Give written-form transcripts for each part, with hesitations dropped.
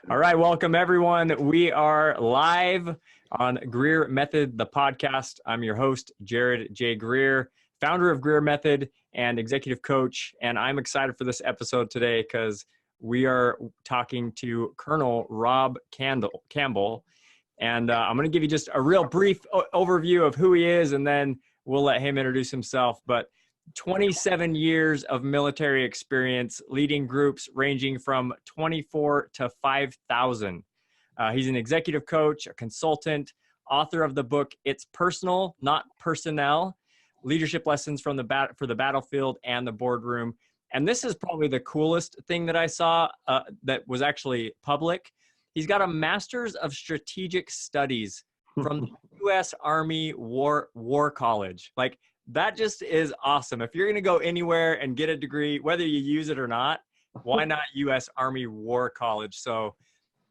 All right, welcome everyone. We are live on Greer Method, the podcast. I'm your host, Jared J. Greer, founder of Greer Method and executive coach. And I'm excited for this episode today because we are talking to Colonel Rob Campbell. And I'm going to give you just a real brief overview of who he is, and then we'll let him introduce himself. But 27 years of military experience, leading groups ranging from 24 to 5,000. He's an executive coach, a consultant, author of the book, It's Personal, Not Personnel, Leadership Lessons from for the Battlefield and the Boardroom. And this is probably the coolest thing that I saw that was actually public. He's got a Master's of Strategic Studies from the U.S. Army War College. Like, that just is awesome. If you're going to go anywhere and get a degree, whether you use it or not, why not U.S. Army War College? So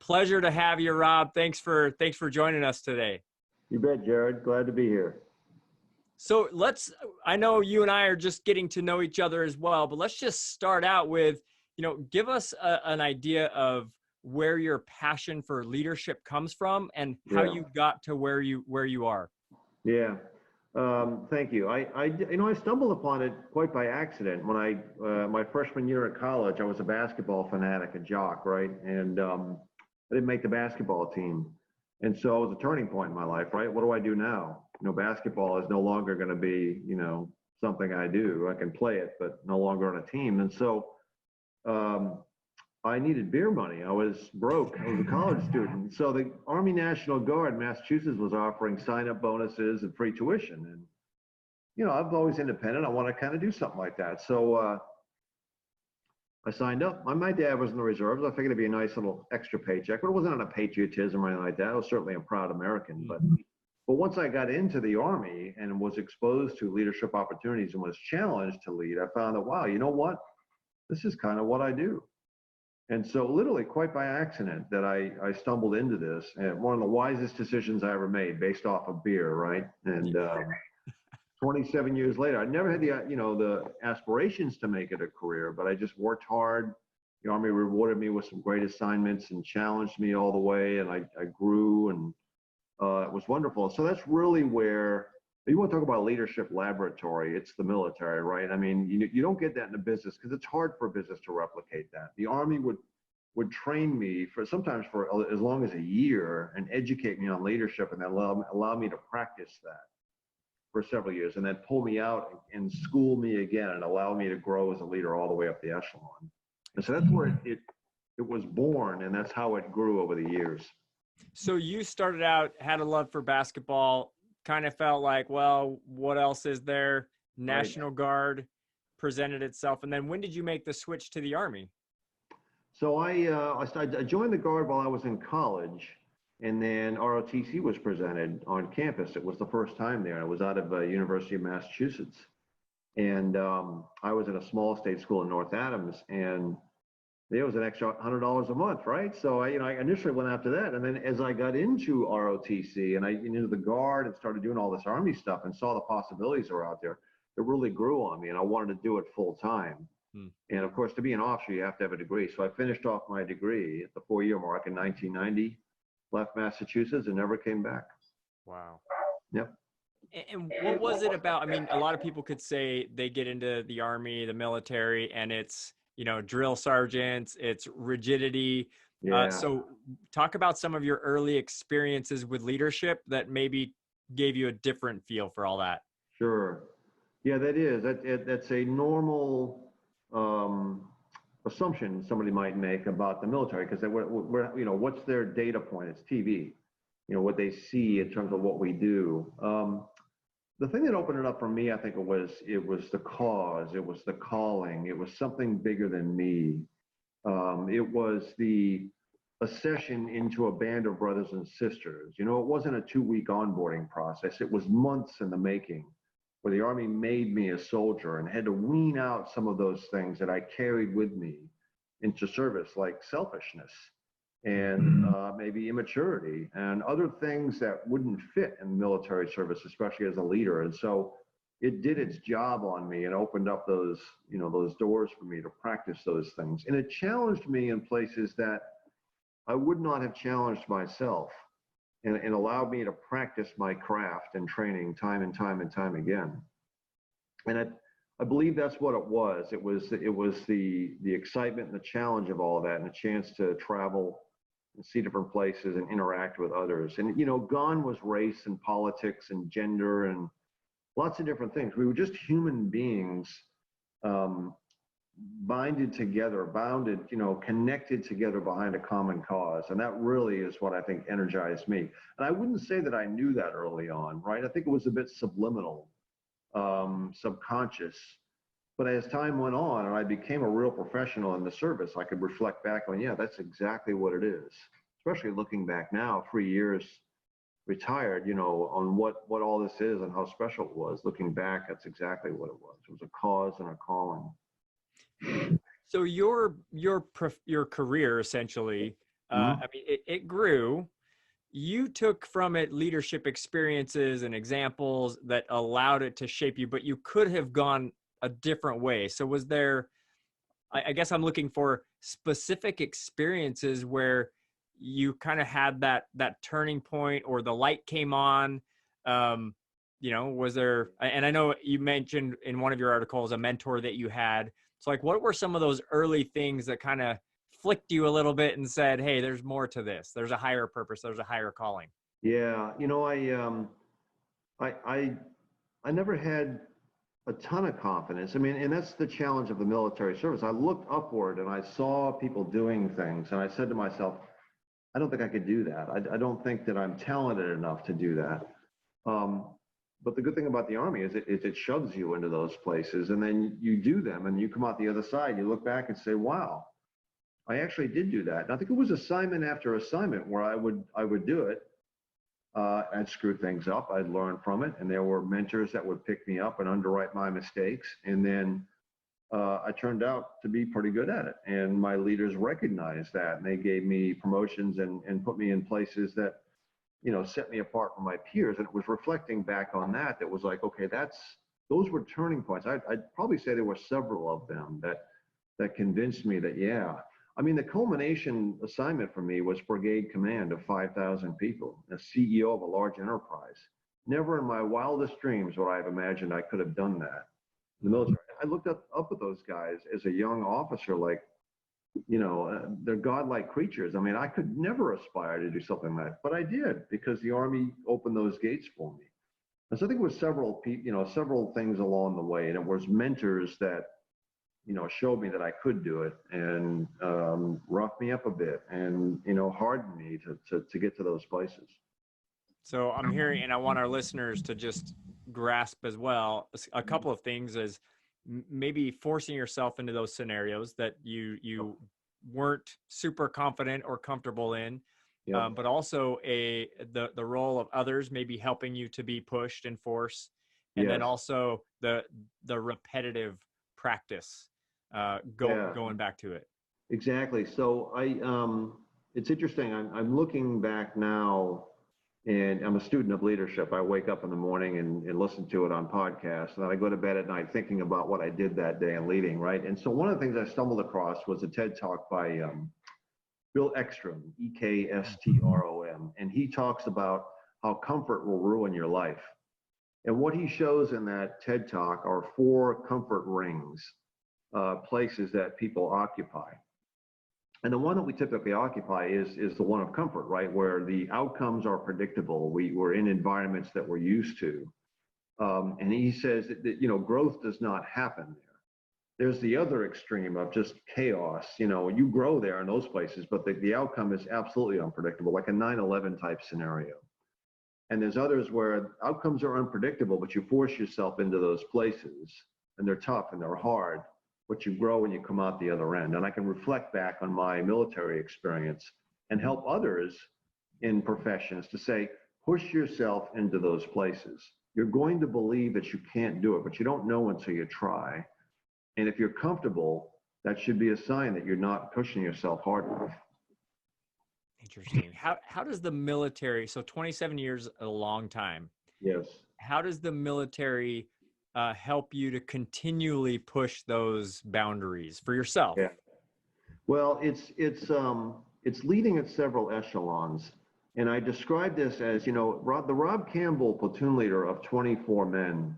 pleasure to have you, Rob. Thanks for joining us today. You bet, Jared. Glad to be here. So I know you and I are just getting to know each other as well, but let's just start out with, give us an idea of where your passion for leadership comes from and how you got to where you are. Yeah. Thank you. I stumbled upon it quite by accident. When my freshman year at college, I was a basketball fanatic, a jock, right? And I didn't make the basketball team. And so it was a turning point in my life, right? What do I do now? Basketball is no longer going to be, something I do. I can play it, but no longer on a team. And so I needed beer money. I was broke. I was a college student. So the Army National Guard in Massachusetts was offering sign-up bonuses and free tuition. And, I'm always independent. I want to kind of do something like that. So I signed up. My dad was in the reserves. I figured it'd be a nice little extra paycheck, but it wasn't on a patriotism or anything like that. I was certainly a proud American. But once I got into the Army and was exposed to leadership opportunities and was challenged to lead, I found that, wow, you know what? This is kind of what I do. And so literally quite by accident that I stumbled into this, and one of the wisest decisions I ever made based off of beer, right? And 27 years later, I never had the aspirations to make it a career, but I just worked hard. The Army rewarded me with some great assignments and challenged me all the way, and I grew, and it was wonderful. So that's really where, you want to talk about leadership laboratory, it's the military, right? I mean, you don't get that in the business because it's hard for a business to replicate that. The Army would train me sometimes for as long as a year and educate me on leadership, and then allow me to practice that for several years, and then pull me out and school me again and allow me to grow as a leader all the way up the echelon. And so that's where it was born, and that's how it grew over the years. So you started out, had a love for basketball, kind of felt like, well, what else is there? National Guard presented itself. And then when did you make the switch to the Army? So I joined the Guard while I was in college, and then ROTC was presented on campus. It was the first time there. I was out of University of Massachusetts. And I was at a small state school in North Adams, and there was an extra $100 a month, right? So I initially went after that, and then as I got into ROTC and I into the Guard and started doing all this Army stuff and saw the possibilities that were out there, it really grew on me, and I wanted to do it full time. And of course, to be an officer, you have to have a degree. So I finished off my degree at the 4-year mark in 1990, left Massachusetts, and never came back. Wow. Yep. And what was it about? I mean, a lot of people could say they get into the Army, the military, and it's drill sergeants, it's rigidity. Yeah. So talk about some of your early experiences with leadership that maybe gave you a different feel for all that. Sure. Yeah, that's a normal assumption somebody might make about the military, because what's their data point? It's TV, what they see in terms of what we do. The thing that opened it up for me, I think it was the cause, it was the calling, it was something bigger than me. It was the accession into a band of brothers and sisters. It wasn't a 2-week onboarding process. It was months in the making, where the Army made me a soldier and had to wean out some of those things that I carried with me into service, like selfishness and maybe immaturity and other things that wouldn't fit in military service, especially as a leader. And so it did its job on me and opened up those doors for me to practice those things. And it challenged me in places that I would not have challenged myself and allowed me to practice my craft and training time and time and time again. And I believe that's what it was. It was the excitement and the challenge of all of that, and a chance to travel and see different places and interact with others. And gone was race and politics and gender and lots of different things. We were just human beings, bounded together, connected together behind a common cause. And that really is what I think energized me. And I wouldn't say that I knew that early on, right? I think it was a bit subliminal, subconscious. But as time went on and I became a real professional in the service, I could reflect back on, yeah, that's exactly what it is. Especially looking back now, 3 years retired, on what all this is and how special it was. Looking back, that's exactly what it was. It was a cause and a calling. So your career essentially, I mean, it grew. You took from it leadership experiences and examples that allowed it to shape you, but you could have gone a different way. So was there, I guess I'm looking for specific experiences where you kind of had that turning point or the light came on. Was there, and I know you mentioned in one of your articles a mentor that you had. So like, what were some of those early things that kind of flicked you a little bit and said, hey, there's more to this. There's a higher purpose. There's a higher calling. Yeah. I never had a ton of confidence. I mean, and that's the challenge of the military service. I looked upward and I saw people doing things, and I said to myself, I don't think I could do that. I don't think that I'm talented enough to do that. But the good thing about the Army is it shoves you into those places, and then you do them, and you come out the other side. You look back and say, wow, I actually did do that. And I think it was assignment after assignment where I would do it. I'd screw things up. I'd learn from it. And there were mentors that would pick me up and underwrite my mistakes. And then I turned out to be pretty good at it. And my leaders recognized that. And they gave me promotions and put me in places that, set me apart from my peers. And it was reflecting back on that was like, okay, those were turning points. I'd probably say there were several of them that convinced me that, yeah. I mean, the culmination assignment for me was brigade command of 5,000 people, a CEO of a large enterprise. Never in my wildest dreams would I have imagined I could have done that in the military. I looked up at those guys as a young officer, like, they're godlike creatures. I mean, I could never aspire to do something like that, but I did because the Army opened those gates for me. And so I think it was several things along the way, and it was mentors that showed me that I could do it and roughed me up a bit and, hardened me to get to those places. So I'm hearing, and I want our listeners to just grasp as well, a couple of things is maybe forcing yourself into those scenarios that you weren't super confident or comfortable in, but also the role of others maybe helping you to be pushed and forced. And then also the repetitive practice. Going back to it. Exactly. So it's interesting. I'm looking back now, and I'm a student of leadership. I wake up in the morning and listen to it on podcasts, and then I go to bed at night thinking about what I did that day in leading, right? And so one of the things I stumbled across was a TED Talk by Bill Ekstrom, Ekstrom, and he talks about how comfort will ruin your life. And what he shows in that TED Talk are 4 comfort rings. Places that people occupy. And the one that we typically occupy is the one of comfort, right? Where the outcomes are predictable. We're in environments that we're used to. And he says that growth does not happen there. There's the other extreme of just chaos. You grow there in those places, but the outcome is absolutely unpredictable, like a 9/11 type scenario. And there's others where outcomes are unpredictable, but you force yourself into those places, and they're tough and they're hard. But you grow when you come out the other end. And I can reflect back on my military experience and help others in professions to say, push yourself into those places. You're going to believe that you can't do it, but you don't know until you try. And if you're comfortable, that should be a sign that you're not pushing yourself hard enough. Interesting. How does the military, so 27 years, a long time. Yes. How does the military help you to continually push those boundaries for yourself? Yeah. Well, it's it's leading at several echelons. And I describe this as, the Rob Campbell platoon leader of 24 men,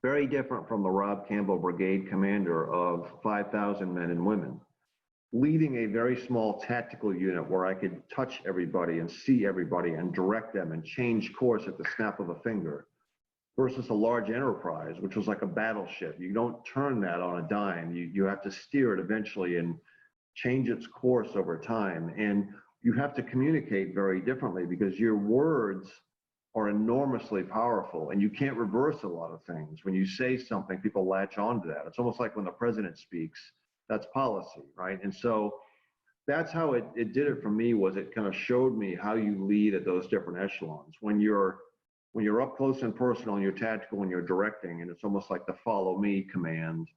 very different from the Rob Campbell brigade commander of 5,000 men and women, leading a very small tactical unit where I could touch everybody and see everybody and direct them and change course at the snap of a finger, versus a large enterprise, which was like a battleship. You don't turn that on a dime. You have to steer it eventually and change its course over time. And you have to communicate very differently because your words are enormously powerful and you can't reverse a lot of things. When you say something, people latch onto that. It's almost like when the president speaks, that's policy, right? And so that's how it did it for me, was it kind of showed me how you lead at those different echelons. When you're up close and personal and you're tactical and you're directing, and it's almost like the follow me command,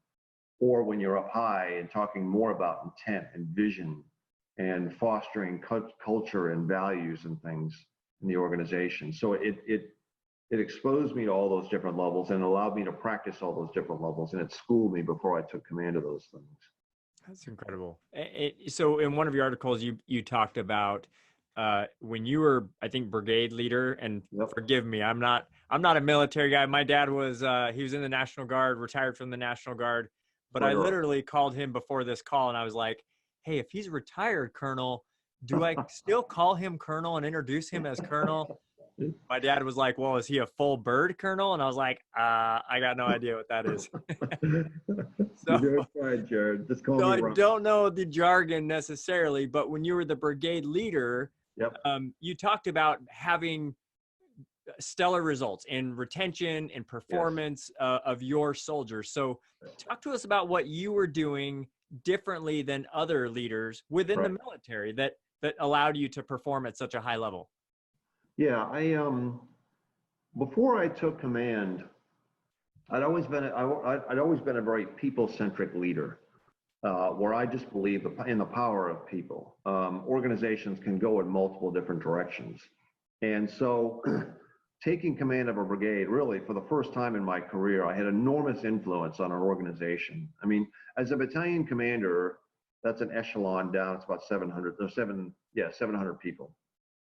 or when you're up high and talking more about intent and vision and fostering culture and values and things in the organization. So it exposed me to all those different levels and allowed me to practice all those different levels, and it schooled me before I took command of those things. That's incredible. So in one of your articles, you talked about when you were, I think, brigade leader, and Yep. Forgive me, I'm not a military guy. My dad was, he was in the National Guard, retired from the National Guard, but I literally called him before this call and I was like, hey, if he's retired, Colonel, do I still call him Colonel and introduce him as Colonel? My dad was like, well, is he a full bird colonel? And I was like, I got no idea what that is. You're doing fine, Jared. Just call me I Ron. don't know the jargon necessarily, but when you were the brigade leader, Yep. You talked about having stellar results in retention and performance of your soldiers. So talk to us about what you were doing differently than other leaders within the military that allowed you to perform at such a high level. Yeah, before I took command, I'd always been a very people-centric leader, where I just believe in the power of people. Organizations can go in multiple different directions, and so taking command of a brigade, really for the first time in my career, I had enormous influence on an organization. I mean, as a battalion commander, that's an echelon down. It's about 700 people,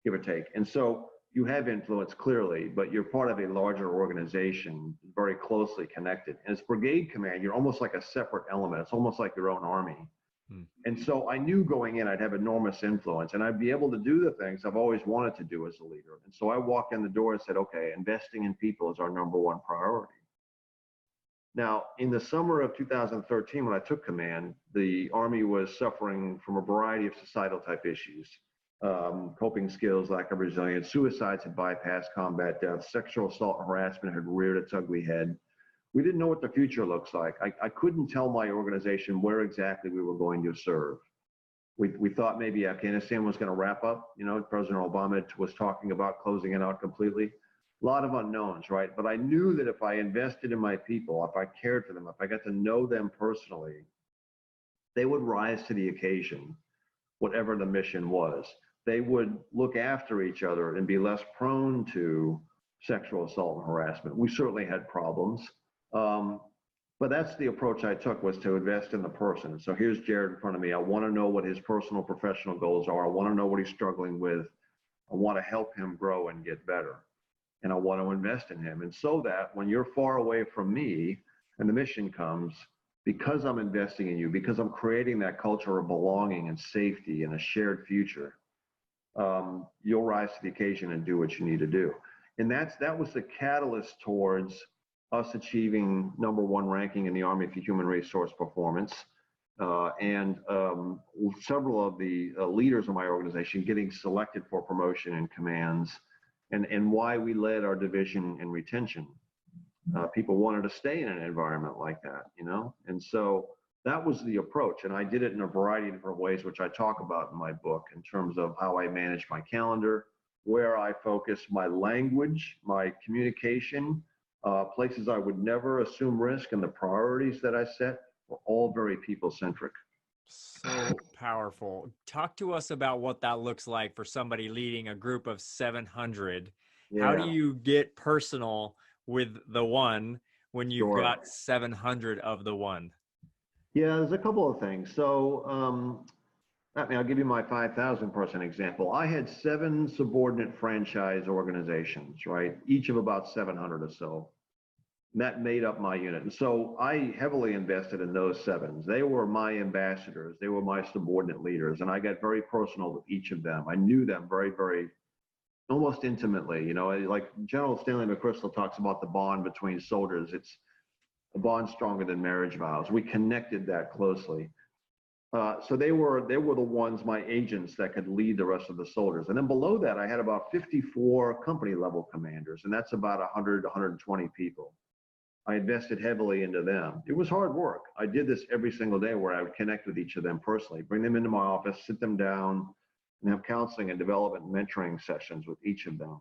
give or take. And so you have influence clearly, but you're part of a larger organization, very closely connected. And as brigade command, you're almost like a separate element. It's almost like your own army. And so I knew going in, I'd have enormous influence and I'd be able to do the things I've always wanted to do as a leader. And so I walked in the door and said, okay, investing in people is our number one priority. Now, in the summer of 2013, when I took command, the Army was suffering from a variety of societal type issues. Coping skills, lack of resilience, suicides had bypassed combat deaths, sexual assault and harassment had reared its ugly head. We didn't know what the future looks like. I couldn't tell my organization where exactly we were going to serve. We thought maybe Afghanistan was going to wrap up. President Obama was talking about closing it out completely. A lot of unknowns, right? But I knew that if I invested in my people, if I cared for them, if I got to know them personally, they would rise to the occasion, whatever the mission was. They would look after each other and be less prone to sexual assault and harassment. We certainly had problems, but that's the approach I took, was to invest in the person. So here's Jared in front of me. I want to know what his personal professional goals are. I want to know what he's struggling with. I want to help him grow and get better. And I want to invest in him. And so that when you're far away from me and the mission comes, because I'm investing in you, because I'm creating that culture of belonging and safety and a shared future, you'll rise to the occasion and do what you need to do. And that was the catalyst towards us achieving #1 ranking in the Army for Human Resource Performance, and several of the leaders of my organization getting selected for promotion in commands, and why we led our division in retention. People wanted to stay in an environment like that, and so that was the approach. And I did it in a variety of different ways, which I talk about in my book, in terms of how I manage my calendar, where I focus my language, my communication, places I would never assume risk, and the priorities that I set were all very people-centric. So powerful. Talk to us about what that looks like for somebody leading a group of 700. Yeah. How do you get personal with the one when you've got 700 of the one? Yeah, there's a couple of things. So I mean, I'll give you my 5,000 person example. I had 7 subordinate franchise organizations, right? Each of about 700 or so. That made up my unit. And so I heavily invested in those 7s. They were my ambassadors. They were my subordinate leaders. And I got very personal with each of them. I knew them very, very, almost intimately. You know, like General Stanley McChrystal talks about the bond between soldiers. It's a bond stronger than marriage vows. We connected that closely. So they were the ones, my agents, that could lead the rest of the soldiers. And then below that, I had about 54 company level commanders, and that's about 100 to 120 people. I invested heavily into them. It was hard work. I did this every single day where I would connect with each of them personally, bring them into my office, sit them down, and have counseling and development and mentoring sessions with each of them.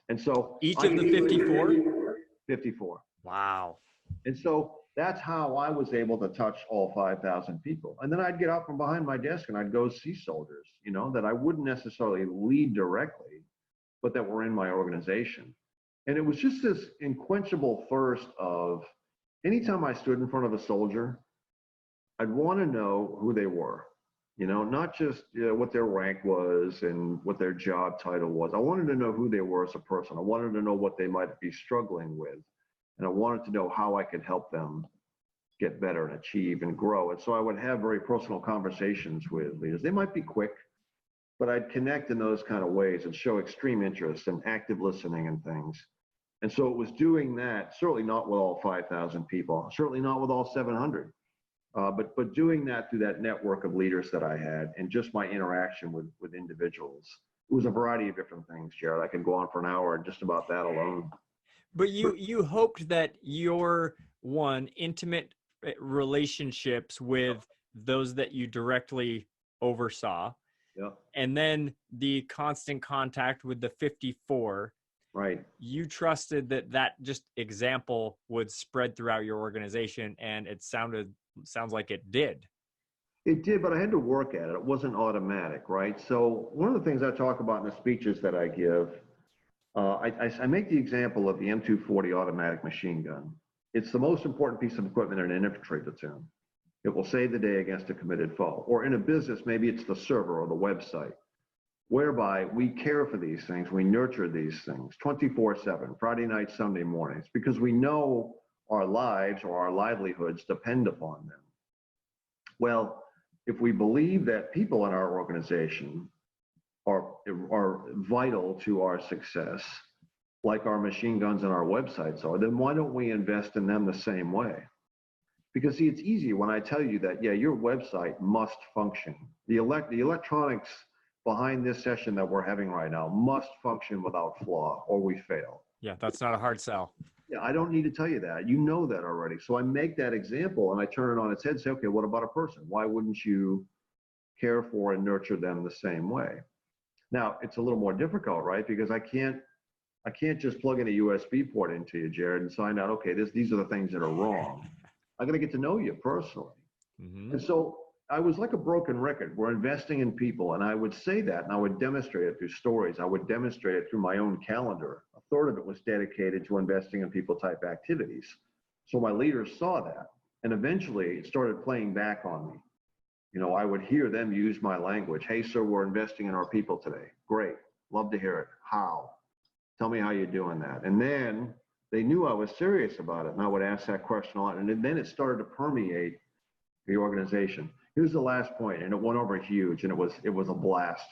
And so each of the 54? 54. Wow. And so that's how I was able to touch all 5,000 people. And then I'd get out from behind my desk and I'd go see soldiers, you know, that I wouldn't necessarily lead directly, but that were in my organization. And it was just this unquenchable thirst of anytime I stood in front of a soldier, I'd want to know who they were, you know, not just what their rank was and what their job title was. I wanted to know who they were as a person. I wanted to know what they might be struggling with. And I wanted to know how I could help them get better and achieve and grow. And so I would have very personal conversations with leaders. They might be quick, but I'd connect in those kind of ways and show extreme interest and active listening and things. And so it was doing that, certainly not with all 5,000 people, certainly not with all 700, but doing that through that network of leaders that I had and just my interaction with individuals. It was a variety of different things, Jared. I could go on for an hour just about that alone. But you hoped that your intimate relationships with those that you directly oversaw, and then the constant contact with the 54, right? You trusted that just example would spread throughout your organization, and it sounds like it did. It did, but I had to work at it. It wasn't automatic, right? So one of the things I talk about in the speeches that I give, I make the example of the M240 automatic machine gun. It's the most important piece of equipment in an infantry platoon. It will save the day against a committed foe. Or in a business, maybe it's the server or the website, whereby we care for these things, we nurture these things 24/7, Friday night, Sunday mornings, because we know our lives or our livelihoods depend upon them. Well, if we believe that people in our organization are vital to our success, like our machine guns and our websites are, then why don't we invest in them the same way? Because see, it's easy when I tell you that, yeah, your website must function. The electronics behind this session that we're having right now must function without flaw or we fail. Yeah, that's not a hard sell. Yeah, I don't need to tell you that. You know that already. So I make that example and I turn it on its head and say, okay, what about a person? Why wouldn't you care for and nurture them the same way? Now, it's a little more difficult, right? Because I can't just plug in a USB port into you, Jared, and find out, okay, these are the things that are wrong. I got to get to know you personally. Mm-hmm. And so I was like a broken record. We're investing in people, and I would say that, and I would demonstrate it through stories. I would demonstrate it through my own calendar. A third of it was dedicated to investing in people type activities. So my leaders saw that, and eventually it started playing back on me. You know, I would hear them use my language. Hey, sir, we're investing in our people today. Great. Love to hear it. How? Tell me how you're doing that. And then they knew I was serious about it. And I would ask that question a lot. And then it started to permeate the organization. Here's the last point, and it went over huge, and it was a blast.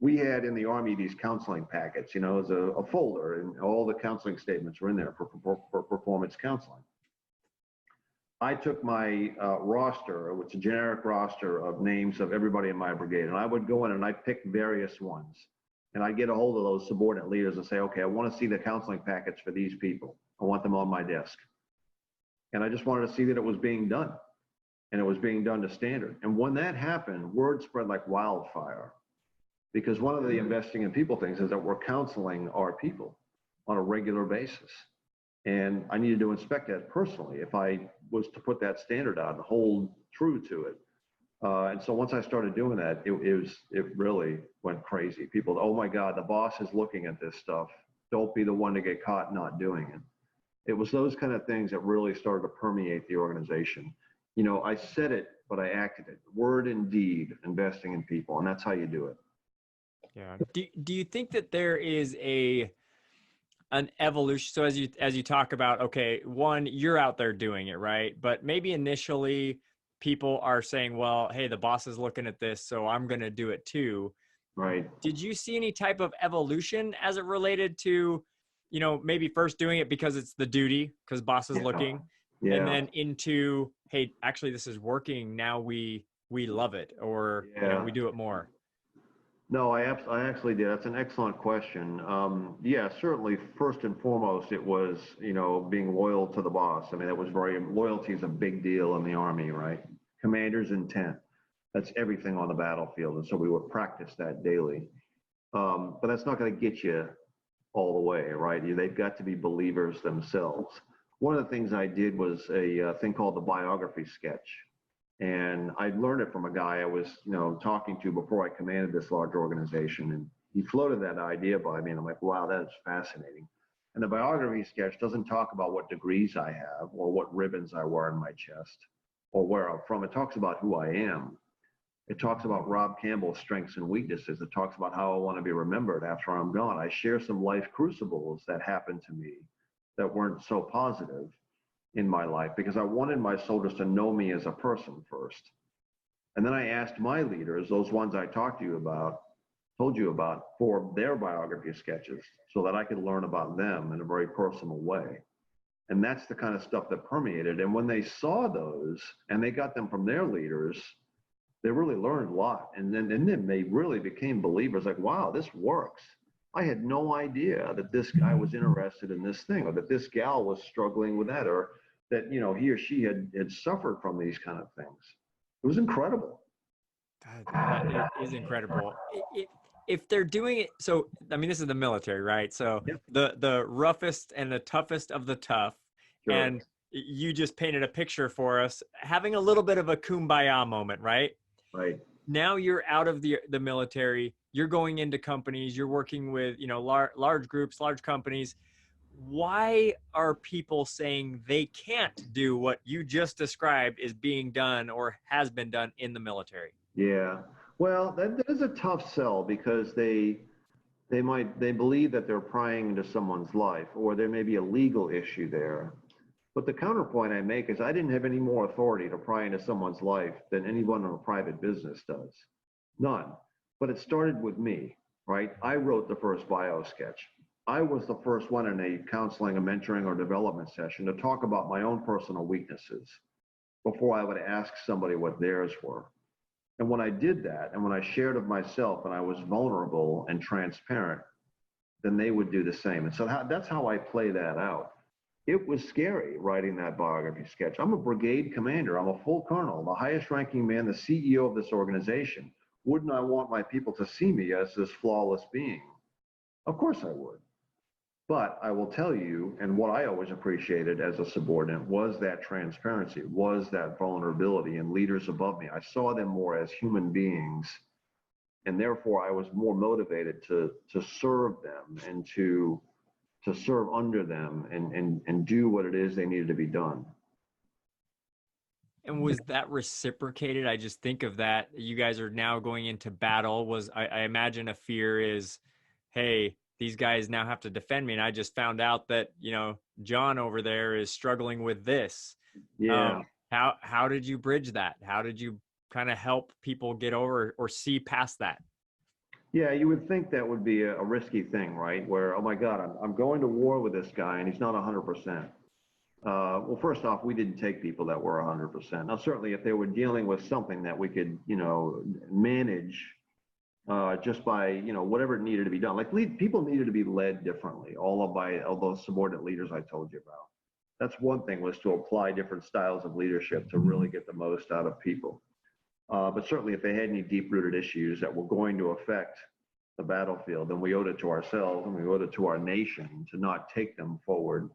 We had in the Army these counseling packets, you know, as a folder, and all the counseling statements were in there for performance counseling. I took my roster, which is a generic roster of names of everybody in my brigade, and I would go in and I'd pick various ones. And I'd get a hold of those subordinate leaders and say, okay, I want to see the counseling packets for these people. I want them on my desk. And I just wanted to see that it was being done. And it was being done to standard. And when that happened, word spread like wildfire. Because one of the investing in people things is that we're counseling our people on a regular basis. And I needed to inspect that personally if I was to put that standard out and hold true to it. And so once I started doing that, it really went crazy. People, oh my God, the boss is looking at this stuff. Don't be the one to get caught not doing it. It was those kind of things that really started to permeate the organization. I said it, but I acted it. Word and deed, investing in people. And that's how you do it. Yeah. Do you think that there is an evolution? So as you talk about, okay, one, you're out there doing it, right? But maybe initially people are saying, well, hey, the boss is looking at this, so I'm going to do it too. Right. Did you see any type of evolution as it related to, maybe first doing it because it's the duty, because boss is looking, and Yeah. then into, hey, actually this is working. Now we love it, or we do it more. No, I actually did. That's an excellent question. Yeah, certainly. First and foremost, it was, being loyal to the boss. I mean, loyalty is a big deal in the Army, right? Commander's intent. That's everything on the battlefield. And so we would practice that daily. But that's not going to get you all the way, right? They've got to be believers themselves. One of the things I did was a thing called the biography sketch. And I learned it from a guy I was, talking to before I commanded this large organization. And he floated that idea by me. And I'm like, wow, that is fascinating. And the biography sketch doesn't talk about what degrees I have or what ribbons I wear on my chest or where I'm from. It talks about who I am. It talks about Rob Campbell's strengths and weaknesses. It talks about how I want to be remembered after I'm gone. I share some life crucibles that happened to me that weren't so positive in my life because I wanted my soldiers to know me as a person first. And then I asked my leaders, those ones I told you about, for their biography sketches so that I could learn about them in a very personal way. And that's the kind of stuff that permeated. And when they saw those and they got them from their leaders, they really learned a lot. And then they really became believers like, wow, this works. I had no idea that this guy was interested in this thing or that this gal was struggling with that or that, he or she had suffered from these kind of things. It was incredible. That is incredible. If they're doing it, so, I mean, this is the military, right? So Yep. the roughest and the toughest of the tough. Sure. And you just painted a picture for us, having a little bit of a kumbaya moment, right? Right. Now you're out of the military, you're going into companies, you're working with, large groups, large companies. Why are people saying they can't do what you just described is being done or has been done in the military? Yeah. Well, that is a tough sell because they believe that they're prying into someone's life or there may be a legal issue there. But the counterpoint I make is I didn't have any more authority to pry into someone's life than anyone in a private business does. None. But it started with me, right? I wrote the first bio sketch. I was the first one in a counseling, a mentoring, or development session to talk about my own personal weaknesses before I would ask somebody what theirs were. And when I did that, and when I shared of myself and I was vulnerable and transparent, then they would do the same. And so that's how I play that out. It was scary writing that biography sketch. I'm a brigade commander. I'm a full colonel, the highest ranking man, the CEO of this organization. Wouldn't I want my people to see me as this flawless being? Of course I would. But I will tell you, and what I always appreciated as a subordinate was that transparency, was that vulnerability in leaders above me. I saw them more as human beings, and therefore I was more motivated to serve them and to serve under them and do what it is they needed to be done. And was that reciprocated? I just think of that. You guys are now going into battle. I imagine a fear is, hey, these guys now have to defend me. And I just found out that, John over there is struggling with this. Yeah. How did you bridge that? How did you kind of help people get over or see past that? Yeah, you would think that would be a risky thing, right? Where, oh my God, I'm going to war with this guy and he's not 100%. Well, first off, we didn't take people that were 100%. Now, certainly if they were dealing with something that we could, manage just by, whatever needed to be done. Like people needed to be led differently, all those subordinate leaders I told you about. That's one thing, was to apply different styles of leadership to really get the most out of people. But certainly if they had any deep-rooted issues that were going to affect the battlefield, then we owed it to ourselves and we owed it to our nation to not take them forward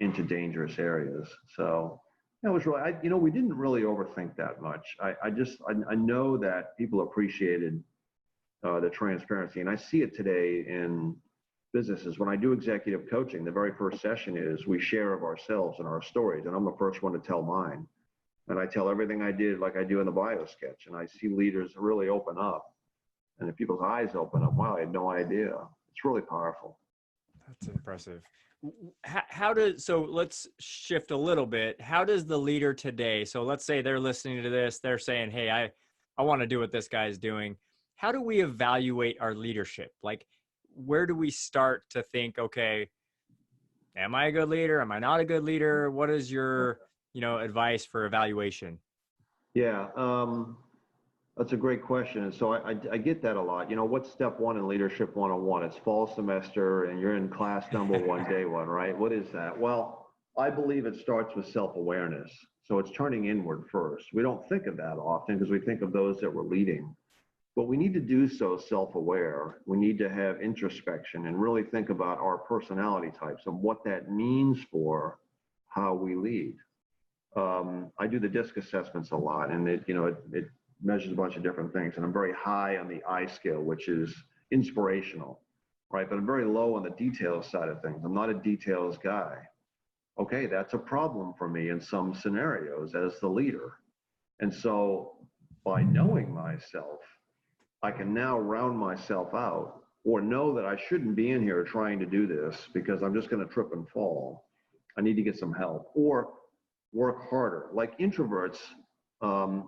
into dangerous areas. So that was really, we didn't really overthink that much. I know that people appreciated the transparency, and I see it today in businesses. When I do executive coaching, the very first session is we share of ourselves and our stories, and I'm the first one to tell mine. And I tell everything I did like I do in the bio sketch. And I see leaders really open up, and if people's eyes open up, wow, I had no idea. It's really powerful. That's impressive. So let's shift a little bit. How does the leader today, so let's say they're listening to this, they're saying, hey, I want to do what this guy's doing. How do we evaluate our leadership? Like, where do we start to think, okay, am I a good leader? Am I not a good leader? What is your, advice for evaluation? Yeah, that's a great question. And so I get that a lot. What's step one in Leadership 101? It's fall semester and you're in class number one, day one, right? What is that? Well, I believe it starts with self-awareness. So it's turning inward first. We don't think of that often because we think of those that we're leading. But we need to do so self-aware. We need to have introspection and really think about our personality types and what that means for how we lead. I do the DISC assessments a lot, and it measures a bunch of different things. And I'm very high on the I scale, which is inspirational, right? But I'm very low on the details side of things. I'm not a details guy. Okay, that's a problem for me in some scenarios as the leader. And so by knowing myself, I can now round myself out or know that I shouldn't be in here trying to do this because I'm just going to trip and fall. I need to get some help or work harder. Like introverts,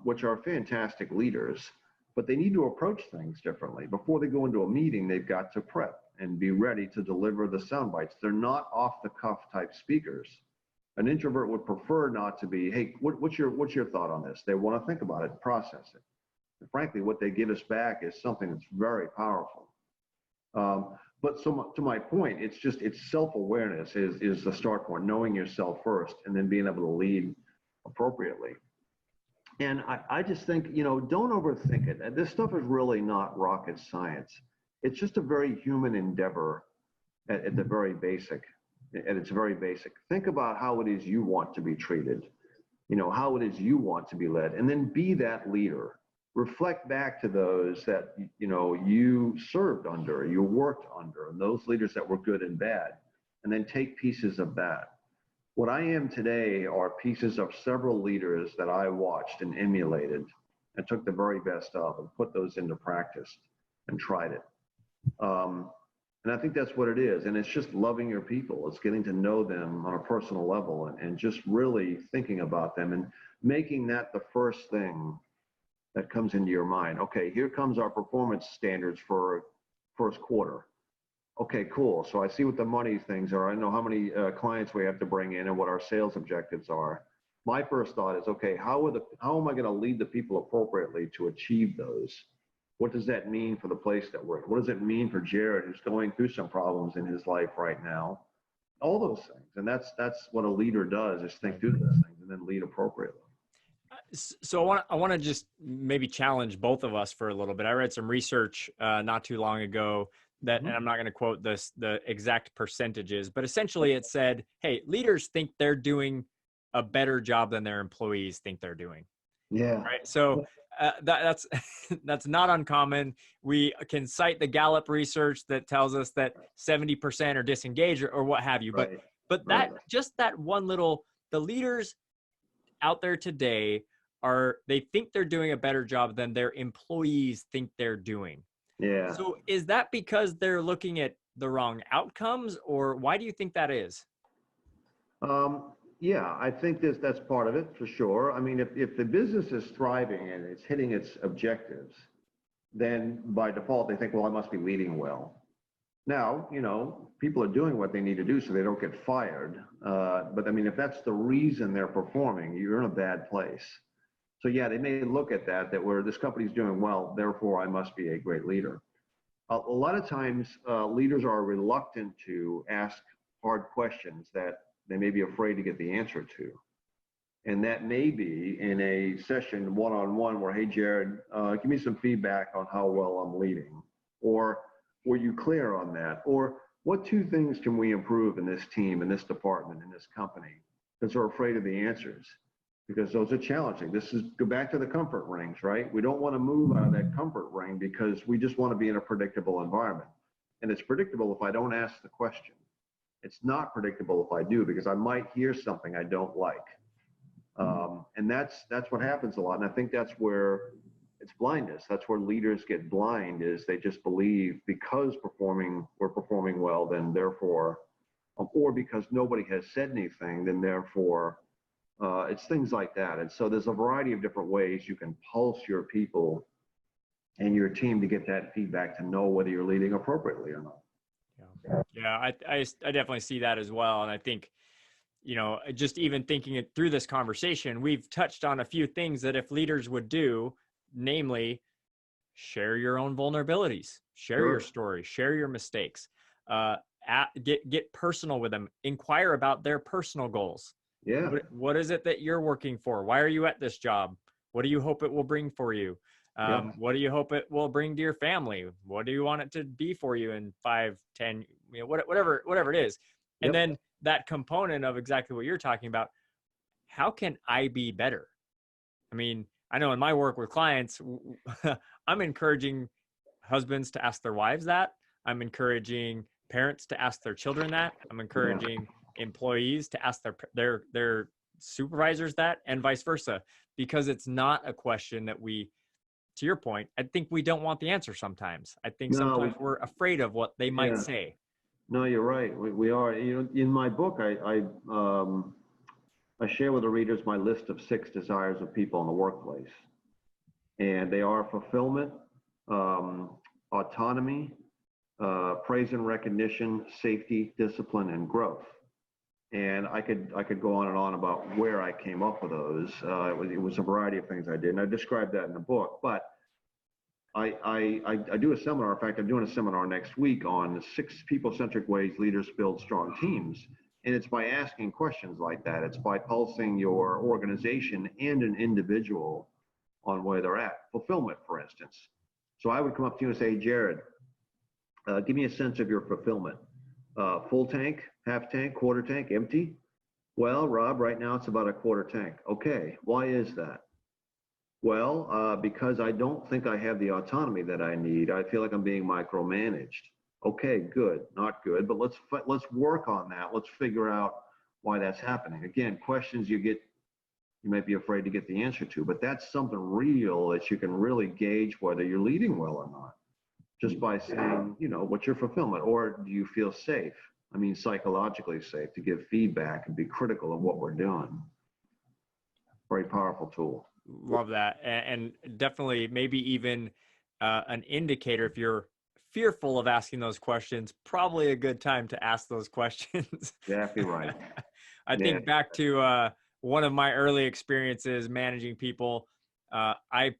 which are fantastic leaders, but they need to approach things differently. Before they go into a meeting, they've got to prep and be ready to deliver the sound bites. They're not off the cuff type speakers. An introvert would prefer not to be, hey, what's your thought on this? They want to think about it and process it. And frankly, what they give us back is something that's very powerful. But to my point, it's self-awareness is the start point, knowing yourself first and then being able to lead appropriately. And I just think, don't overthink it. This stuff is really not rocket science. It's just a very human endeavor at its very basic. Think about how it is you want to be treated, how it is you want to be led, and then be that leader. Reflect back to those that, you served under, you worked under, and those leaders that were good and bad, and then take pieces of that. What I am today are pieces of several leaders that I watched and emulated and took the very best of and put those into practice and tried it. And I think that's what it is. And it's just loving your people. It's getting to know them on a personal level and just really thinking about them and making that the first thing that comes into your mind. Okay, here comes our performance standards for first quarter. Okay, cool. So I see what the money things are. I know how many clients we have to bring in and what our sales objectives are. My first thought is, okay, how am I going to lead the people appropriately to achieve those? What does that mean for the place that we're in? What does it mean for Jared, who's going through some problems in his life right now? All those things. And that's what a leader does, is think through those things and then lead appropriately. So I want to just maybe challenge both of us for a little bit. I read some research not too long ago that, and I'm not going to quote the exact percentages, but essentially it said, hey, leaders think they're doing a better job than their employees think they're doing. Yeah. Right. So that's not uncommon. We can cite the Gallup research that tells us that 70% are disengaged or what have you. Right. But that just that one little, the leaders out there today they think they're doing a better job than their employees think they're doing. Yeah. So is that because they're looking at the wrong outcomes, or why do you think that is? Yeah, I think that's part of it for sure. I mean, if the business is thriving and it's hitting its objectives, then by default they think, well, I must be leading well. Now, people are doing what they need to do so they don't get fired. But I mean, if that's the reason they're performing, you're in a bad place. So yeah, they may look at that where this company's doing well, therefore I must be a great leader. A lot of times leaders are reluctant to ask hard questions that they may be afraid to get the answer to. And that may be in a session one-on-one where, hey, Jared, give me some feedback on how well I'm leading. Or were you clear on that? Or what two things can we improve in this team, in this department, in this company? Because they're afraid of the answers, because those are challenging. Go back to the comfort rings, right? We don't want to move out of that comfort ring because we just want to be in a predictable environment. And it's predictable if I don't ask the question. It's not predictable if I do, because I might hear something I don't like. And that's what happens a lot. And I think that's where it's blindness. That's where leaders get blind, is they just believe because we're performing well, then therefore, or because nobody has said anything, then therefore, it's things like that. And so there's a variety of different ways you can pulse your people and your team to get that feedback to know whether you're leading appropriately or not. Yeah, I definitely see that as well. And I think, just even thinking it through this conversation, we've touched on a few things that if leaders would do, namely share your own vulnerabilities, share your story, share your mistakes, get personal with them, inquire about their personal goals. Yeah. What is it that you're working for? Why are you at this job? What do you hope it will bring for you? What do you hope it will bring to your family? What do you want it to be for you in 5, 10, whatever it is? And then that component of exactly what you're talking about, how can I be better? I mean, I know in my work with clients, I'm encouraging husbands to ask their wives that. I'm encouraging parents to ask their children that. I'm encouraging employees to ask their supervisors that, and vice versa, because it's not a question that we, to your point, I think we don't want the answer sometimes. I think sometimes we're afraid of what they might say. No, you're right. We are. In my book, I share with the readers my list of 6 desires of people in the workplace. And they are fulfillment, autonomy, praise and recognition, safety, discipline, and growth. And I could go on and on about where I came up with those. It was a variety of things I did, and I described that in the book. But I do a seminar. In fact, I'm doing a seminar next week on 6 people-centric ways leaders build strong teams. And it's by asking questions like that. It's by pulsing your organization and an individual on where they're at. Fulfillment, for instance. So I would come up to you and say, Jared, give me a sense of your fulfillment. Full tank, half tank, quarter tank, empty? Well, Rob, right now it's about a quarter tank. Okay, why is that? Well, because I don't think I have the autonomy that I need. I feel like I'm being micromanaged. Okay, good, not good, but let's work on that. Let's figure out why that's happening. Again, questions you might be afraid to get the answer to, but that's something real that you can really gauge whether you're leading well or not, just by saying, what's your fulfillment, or do you feel safe? I mean, psychologically safe to give feedback and be critical of what we're doing. Very powerful tool. Love that. And definitely maybe even an indicator, if you're fearful of asking those questions, probably a good time to ask those questions. Exactly right. I think back to one of my early experiences managing people. I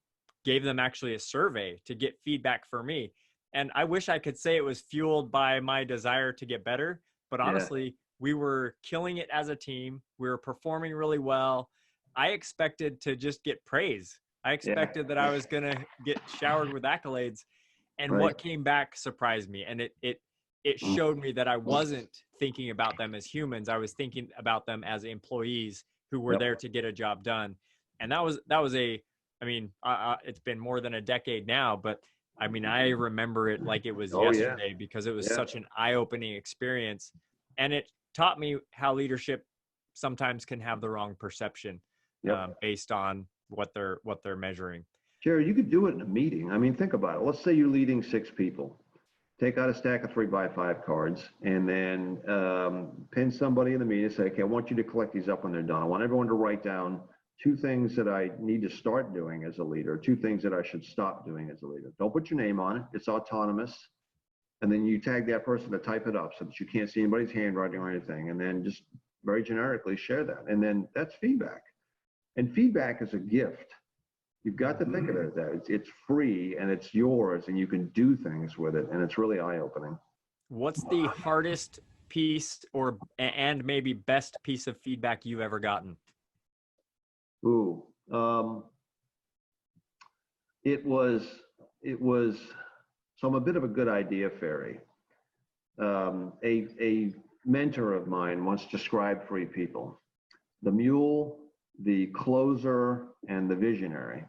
gave them actually a survey to get feedback for me. And I wish I could say it was fueled by my desire to get better, but honestly, we were killing it as a team. We were performing really well. I expected to just get praise. I expected that I was going to get showered with accolades. And what came back surprised me. And it showed me that I wasn't thinking about them as humans. I was thinking about them as employees who were there to get a job done. And that was it's been more than a decade now, but I mean, I remember it like it was yesterday because it was such an eye-opening experience. And it taught me how leadership sometimes can have the wrong perception based on what they're measuring. Jerry, you could do it in a meeting. I mean, think about it. Let's say you're leading 6 people. Take out a stack of 3x5 cards and then pin somebody in the meeting and say, okay, I want you to collect these up when they're done. I want everyone to write down 2 things that I need to start doing as a leader, 2 things that I should stop doing as a leader. Don't put your name on it. It's autonomous. And then you tag that person to type it up so that you can't see anybody's handwriting or anything. And then just very generically share that. And then that's feedback. And feedback is a gift. You've got to think of it as that. It's free and it's yours and you can do things with it. And it's really eye-opening. What's the hardest piece and maybe best piece of feedback you've ever gotten? It was, so I'm a bit of a good idea fairy. A mentor of mine once described 3 people: the mule, the closer, and the visionary.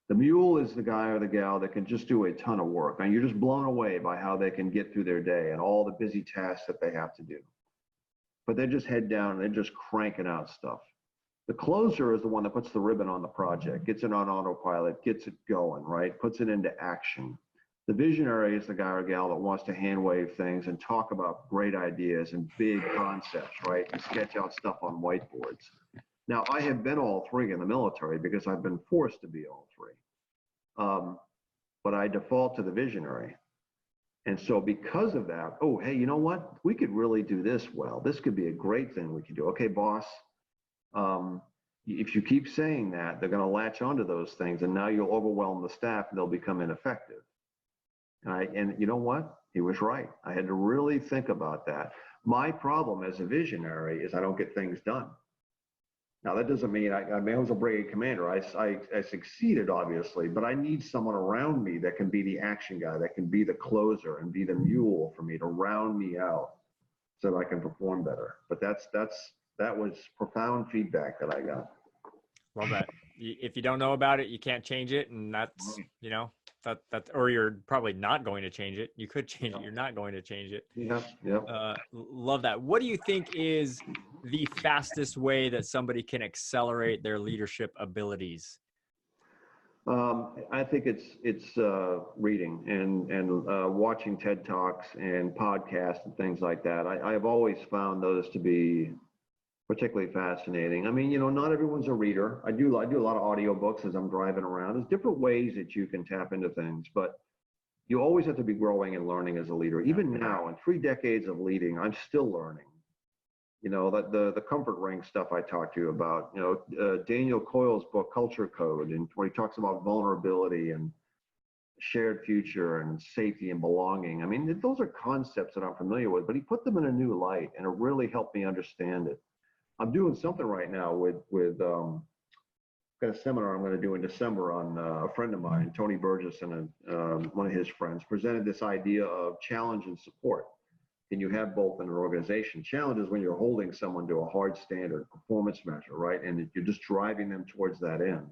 The mule is the guy or the gal that can just do a ton of work, and you're just blown away by how they can get through their day and all the busy tasks that they have to do. But they're just head down and they're just cranking out stuff. The closer is the one that puts the ribbon on the project, gets it on autopilot, gets it going, right? Puts it into action. The visionary is the guy or gal that wants to hand wave things and talk about great ideas and big concepts, right? And sketch out stuff on whiteboards. Now, I have been all three in the military because I've been forced to be all three. But I default to the visionary. And so because of that, oh, hey, you know what? We could really do this well. This could be a great thing we could do. Okay, boss. If you keep saying that, they're going to latch onto those things, and now you'll overwhelm the staff and they'll become ineffective. And you know what? He was right. I had to really think about that. My problem as a visionary is I don't get things done. Now, that doesn't mean I was a brigade commander. I succeeded, obviously, but I need someone around me that can be the action guy, that can be the closer and be the mule for me to round me out so that I can perform better. But that was profound feedback that I got. Love that. If you don't know about it, you can't change it. And that's, you know, that, or you're probably not going to change it. You could change it. You're not going to change it. Yeah. Love that. What do you think is the fastest way that somebody can accelerate their leadership abilities? I think it's reading and watching TED Talks and podcasts and things like that. I have always found those to be particularly fascinating. I mean, you know, not everyone's a reader. I do a lot of audiobooks as I'm driving around. There's different ways that you can tap into things, but you always have to be growing and learning as a leader. Even now, in 3 decades of leading, I'm still learning. You know, the comfort ring stuff I talked to you about, you know, Daniel Coyle's book, Culture Code, and where he talks about vulnerability and shared future and safety and belonging. I mean, those are concepts that I'm familiar with, but he put them in a new light, and it really helped me understand it. I'm doing something right now with got a seminar I'm going to do in December on a friend of mine, Tony Burgess, and one of his friends presented this idea of challenge and support. Can you have both in an organization? Challenge is when you're holding someone to a hard standard, performance measure, right? And you're just driving them towards that end.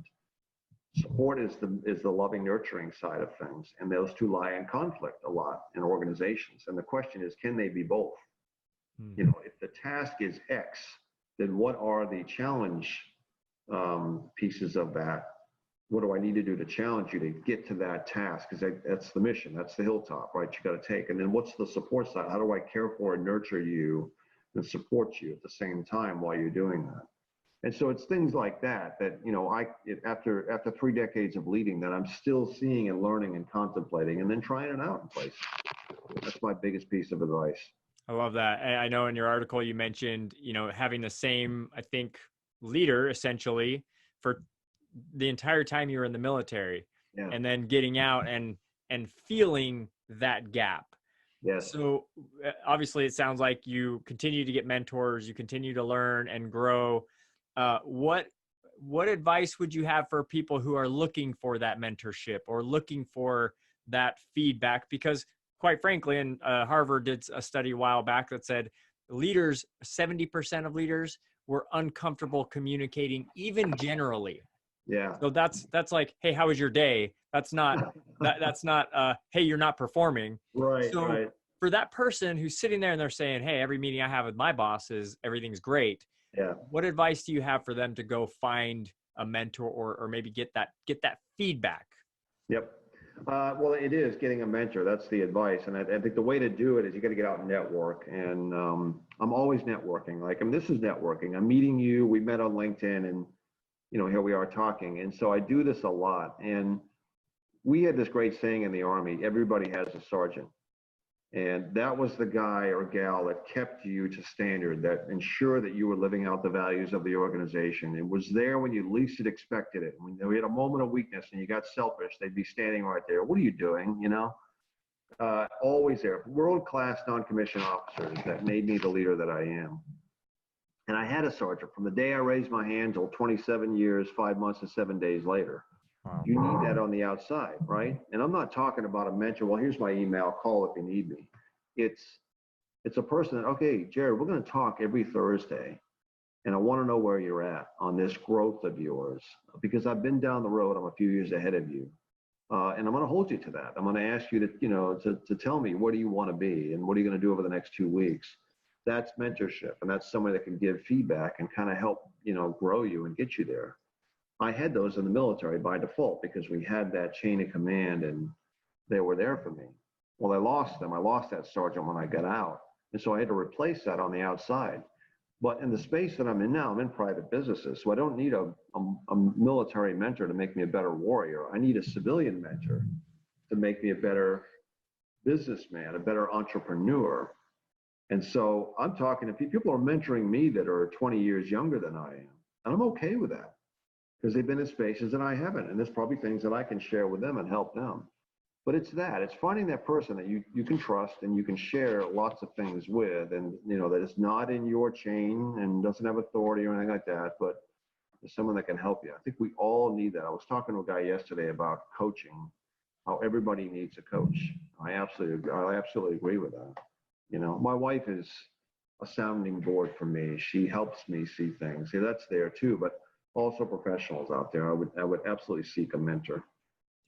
Support is the loving, nurturing side of things. And those two lie in conflict a lot in organizations. And the question is, can they be both? You know, if the task is X, then what are the challenge pieces of that? What do I need to do to challenge you to get to that task? Because that's the mission, that's the hilltop, right? You got to take. And then what's the support side? How do I care for and nurture you and support you at the same time while you're doing that? And so it's things like that, you know, after 3 decades of leading, that I'm still seeing and learning and contemplating and then trying it out in place. That's my biggest piece of advice. I love that. I know in your article you mentioned, you know, having the same, I think, leader essentially for the entire time you were in the military, and then getting out and feeling that gap. Yes. So obviously it sounds like you continue to get mentors, you continue to learn and grow. What advice would you have for people who are looking for that mentorship or looking for that feedback? Because quite frankly, and Harvard did a study a while back that said leaders, 70% of leaders were uncomfortable communicating even generally. Yeah. So that's like, hey, how was your day? That's not, that's not, hey, you're not performing. Right. So right. For that person who's sitting there and they're saying, hey, every meeting I have with my boss is everything's great. Yeah. What advice do you have for them to go find a mentor or maybe get that feedback? Yep. Well, it is getting a mentor. That's the advice. And I think the way to do it is you got to get out and network. And I'm always networking. Like, I mean, this is networking. I'm meeting you. We met on LinkedIn and, you know, here we are talking. And so I do this a lot. And we had this great saying in the Army, everybody has a sergeant. And that was the guy or gal that kept you to standard, that ensured that you were living out the values of the organization. It was there when you least expected it. When we had a moment of weakness and you got selfish, they'd be standing right there. What are you doing? You know, always there. World-class non-commissioned officers that made me the leader that I am. And I had a sergeant from the day I raised my hand till 27 years, 5 months, and 7 days later. Wow. You need that on the outside, right? And I'm not talking about a mentor. Well, here's my email. Call if you need me. It's a person that, okay, Jared, we're going to talk every Thursday, and I want to know where you're at on this growth of yours, because I've been down the road. I'm a few years ahead of you, and I'm going to hold you to that. I'm going to ask you to, you know, to tell me, what do you want to be, and what are you going to do over the next 2 weeks? That's mentorship, and that's somebody that can give feedback and kind of help, grow you and get you there. I had those in the military by default because we had that chain of command and they were there for me. Well, I lost them. I lost that sergeant when I got out. And so I had to replace that on the outside. But in the space that I'm in now, I'm in private businesses. So I don't need a military mentor to make me a better warrior. I need a civilian mentor to make me a better businessman, a better entrepreneur. And so I'm talking to people are mentoring me that are 20 years younger than I am. And I'm okay with that because they've been in spaces that I haven't. And there's probably things that I can share with them and help them. But it's finding that person that you can trust and you can share lots of things with, and that is not in your chain and doesn't have authority or anything like that, but there's someone that can help you. I think we all need that. I was talking to a guy yesterday about coaching, how everybody needs a coach. I absolutely agree with that. My wife is a sounding board for me. She helps me see things. Yeah, that's there too, but also professionals out there. I would absolutely seek a mentor.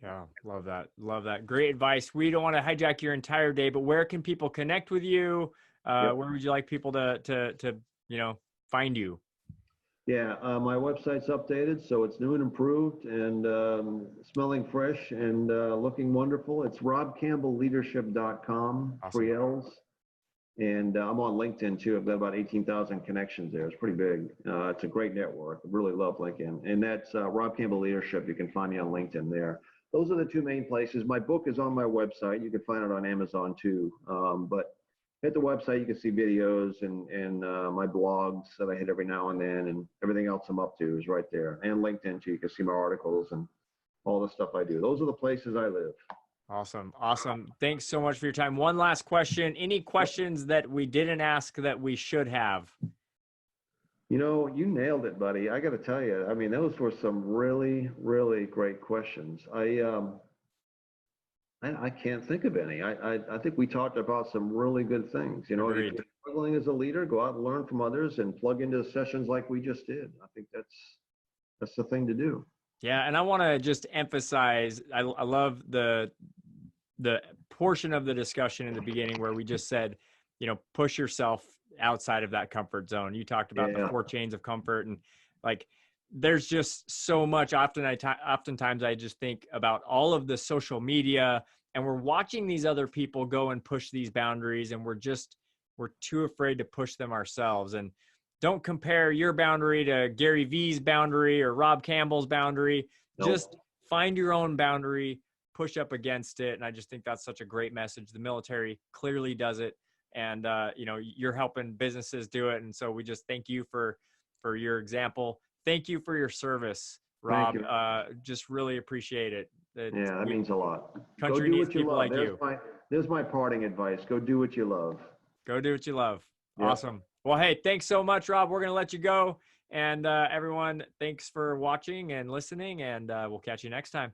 Yeah, love that. Love that. Great advice. We don't want to hijack your entire day, but where can people connect with you? Where would you like people to find you? Yeah, my website's updated, so it's new and improved and smelling fresh and looking wonderful. It's robcampbellleadership.com, Awesome. 3 L's. And I'm on LinkedIn too. I've got about 18,000 connections there. It's pretty big. It's a great network. I really love LinkedIn. And that's Rob Campbell Leadership. You can find me on LinkedIn there. Those are the two main places. My book is on my website. You can find it on Amazon too. But at the website, you can see videos and my blogs that I hit every now and then, and everything else I'm up to is right there. And LinkedIn too. You can see my articles and all the stuff I do. Those are the places I live. Awesome. Awesome. Thanks so much for your time. One last question. Any questions that we didn't ask that we should have? You nailed it, buddy. I got to tell you, I mean, those were some really, really great questions. I can't think of any. I think we talked about some really good things. If you're struggling as a leader, go out and learn from others and plug into sessions like we just did. I think that's the thing to do. Yeah, and I want to just emphasize, I love the portion of the discussion in the beginning where we just said, push yourself outside of that comfort zone. You talked about the 4 chains of comfort, and like, there's just so much. Oftentimes I just think about all of the social media, and we're watching these other people go and push these boundaries, and we're too afraid to push them ourselves. And don't compare your boundary to Gary V's boundary or Rob Campbell's boundary. Nope. Just find your own boundary, push up against it. And I just think that's such a great message. The military clearly does it. And, you're helping businesses do it. And so we just thank you for your example. Thank you for your service, Rob. Just really appreciate it. That means a lot. Country needs people like you. There's my parting advice. Go do what you love. Go do what you love. Yep. Awesome. Well, hey, thanks so much, Rob. We're going to let you go. And everyone, thanks for watching and listening, and we'll catch you next time.